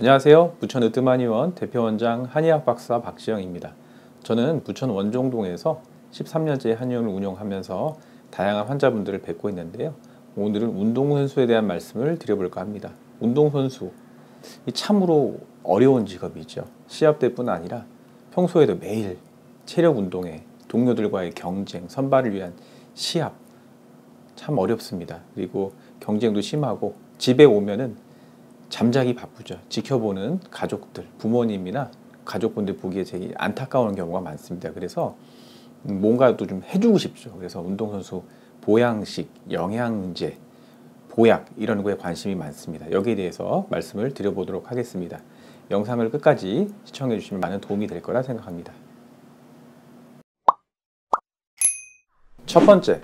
안녕하세요. 부천 으뜸한의원 대표원장 한의학 박사 박지영입니다. 저는 부천 원종동에서 13년째 한의원을 운영하면서 다양한 환자분들을 뵙고 있는데요. 오늘은 운동선수에 대한 말씀을 드려볼까 합니다. 운동선수, 참으로 어려운 직업이죠. 시합 때뿐 아니라 평소에도 매일 체력 운동에 동료들과의 경쟁, 선발을 위한 시합 참 어렵습니다. 그리고 경쟁도 심하고 집에 오면은 잠자기 바쁘죠. 지켜보는 가족들, 부모님이나 가족분들 보기에 되게 안타까운 경우가 많습니다. 그래서 뭔가 또 좀 해주고 싶죠. 그래서 운동선수 보양식, 영양제, 보약 이런 거에 관심이 많습니다. 여기에 대해서 말씀을 드려보도록 하겠습니다. 영상을 끝까지 시청해 주시면 많은 도움이 될 거라 생각합니다. 첫 번째,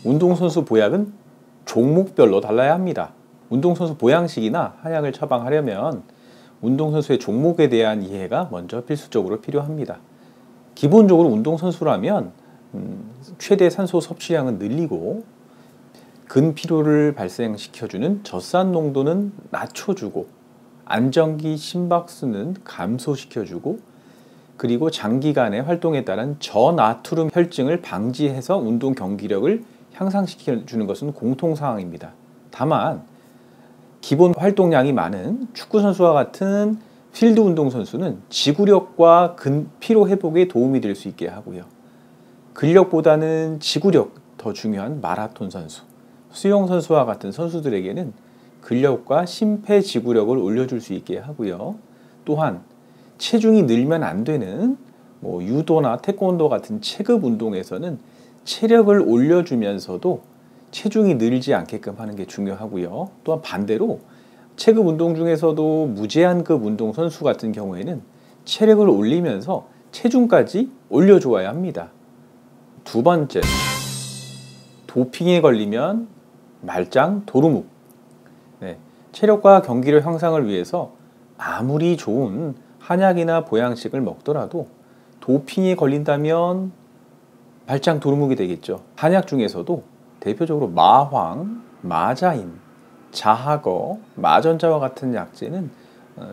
운동선수 보약은 종목별로 달라야 합니다. 운동선수 보양식이나 한약을 처방하려면 운동선수의 종목에 대한 이해가 먼저 필수적으로 필요합니다. 기본적으로 운동선수라면 최대 산소 섭취량은 늘리고 근피로를 발생시켜주는 젖산 농도는 낮춰주고 안정기 심박수는 감소시켜주고 그리고 장기간의 활동에 따른 저나트륨 혈증을 방지해서 운동 경기력을 향상시켜주는 것은 공통사항입니다. 다만 기본 활동량이 많은 축구선수와 같은 필드 운동선수는 지구력과 근피로 회복에 도움이 될 수 있게 하고요. 근력보다는 지구력 더 중요한 마라톤 선수, 수영선수와 같은 선수들에게는 근력과 심폐지구력을 올려줄 수 있게 하고요. 또한 체중이 늘면 안 되는 유도나 태권도 같은 체급 운동에서는 체력을 올려주면서도 체중이 늘지 않게끔 하는 게 중요하고요. 또한 반대로 체급 운동 중에서도 무제한급 운동 선수 같은 경우에는 체력을 올리면서 체중까지 올려주어야 합니다. 두 번째, 도핑에 걸리면 말짱 도루묵. 체력과 경기력 향상을 위해서 아무리 좋은 한약이나 보양식을 먹더라도 도핑에 걸린다면 말짱 도루묵이 되겠죠. 한약 중에서도 대표적으로 마황, 마자인, 자하거, 마전자와 같은 약재는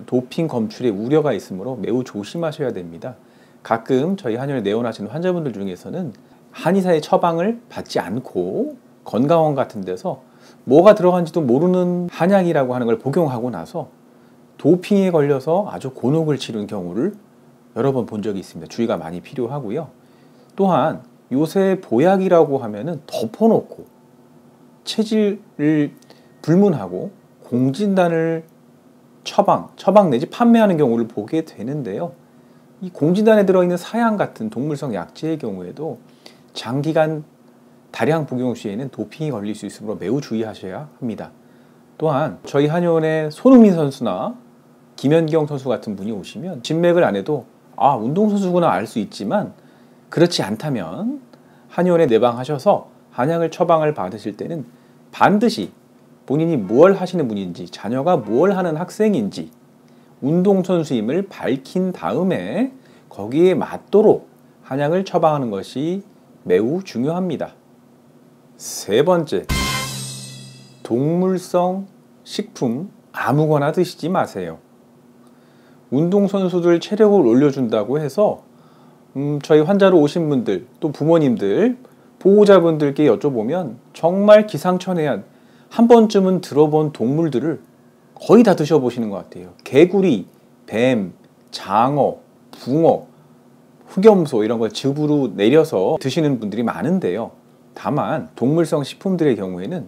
도핑 검출에 우려가 있으므로 매우 조심하셔야 됩니다. 가끔 저희 한의원에 내원하시는 환자분들 중에서는 한의사의 처방을 받지 않고 건강원 같은 데서 뭐가 들어간지도 모르는 한약이라고 하는 걸 복용하고 나서 도핑에 걸려서 아주 곤혹을 치른 경우를 여러 번 본 적이 있습니다. 주의가 많이 필요하고요. 또한 요새 보약이라고 하면은 덮어놓고 체질을 불문하고 공진단을 처방 내지 판매하는 경우를 보게 되는데요. 이 공진단에 들어있는 사양 같은 동물성 약재의 경우에도 장기간 다량 복용 시에는 도핑이 걸릴 수 있으므로 매우 주의하셔야 합니다. 또한 저희 한의원에 손흥민 선수나 김연경 선수 같은 분이 오시면 진맥을 안 해도 운동선수구나 알 수 있지만 그렇지 않다면 한의원에 내방하셔서 한약을 처방을 받으실 때는 반드시 본인이 무엇을 하시는 분인지, 자녀가 무엇을 하는 학생인지, 운동선수임을 밝힌 다음에 거기에 맞도록 한약을 처방하는 것이 매우 중요합니다. 세 번째, 동물성 식품 아무거나 드시지 마세요. 운동선수들 체력을 올려준다고 해서 저희 환자로 오신 분들, 또 부모님들, 보호자분들께 여쭤보면 정말 기상천외한 한 번쯤은 들어본 동물들을 거의 다 드셔보시는 것 같아요. 개구리, 뱀, 장어, 붕어, 흑염소 이런 걸 즙으로 내려서 드시는 분들이 많은데요. 다만 동물성 식품들의 경우에는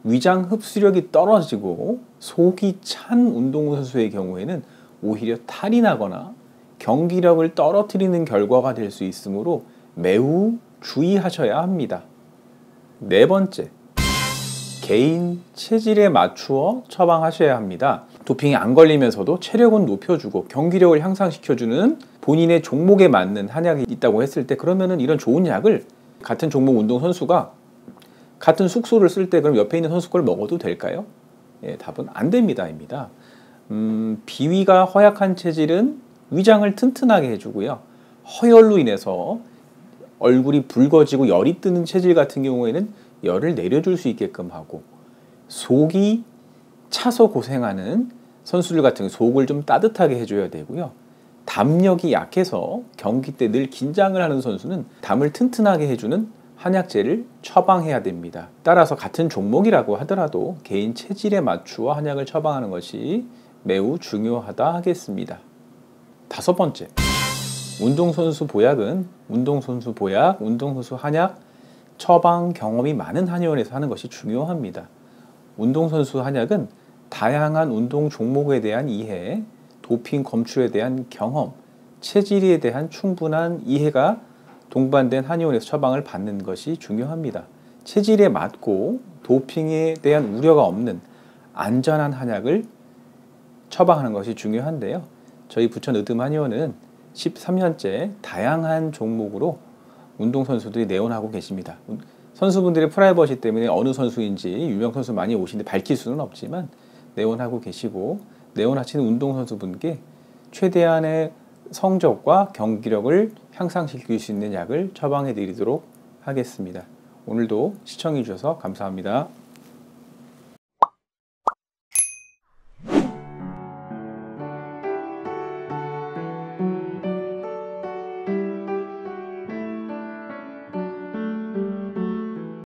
위장 흡수력이 떨어지고 속이 찬 운동선수의 경우에는 오히려 탈이 나거나 경기력을 떨어뜨리는 결과가 될 수 있으므로 매우 주의하셔야 합니다. 네 번째, 개인 체질에 맞추어 처방하셔야 합니다. 도핑에 안 걸리면서도 체력은 높여주고 경기력을 향상시켜주는 본인의 종목에 맞는 한약이 있다고 했을 때 그러면은 이런 좋은 약을 같은 종목 운동선수가 같은 숙소를 쓸 때 그럼 옆에 있는 선수 걸 먹어도 될까요? 답은 안 됩니다. 비위가 허약한 체질은 위장을 튼튼하게 해주고요. 허열로 인해서 얼굴이 붉어지고 열이 뜨는 체질 같은 경우에는 열을 내려줄 수 있게끔 하고 속이 차서 고생하는 선수들 같은 속을 좀 따뜻하게 해줘야 되고요. 담력이 약해서 경기 때 늘 긴장을 하는 선수는 담을 튼튼하게 해주는 한약재를 처방해야 됩니다. 따라서 같은 종목이라고 하더라도 개인 체질에 맞추어 한약을 처방하는 것이 매우 중요하다 하겠습니다. 5번째, 운동선수 보약은 운동선수 보약, 운동선수 한약 처방 경험이 많은 한의원에서 하는 것이 중요합니다. 운동선수 한약은 다양한 운동 종목에 대한 이해, 도핑 검출에 대한 경험, 체질에 대한 충분한 이해가 동반된 한의원에서 처방을 받는 것이 중요합니다. 체질에 맞고 도핑에 대한 우려가 없는 안전한 한약을 처방하는 것이 중요한데요. 저희 부천 의듬 한의원은 13년째 다양한 종목으로 운동선수들이 내원하고 계십니다. 선수분들의 프라이버시 때문에 어느 선수인지 유명 선수 많이 오시는데 밝힐 수는 없지만 내원하고 계시고, 내원하시는 운동선수분께 최대한의 성적과 경기력을 향상시킬 수 있는 약을 처방해 드리도록 하겠습니다. 오늘도 시청해 주셔서 감사합니다.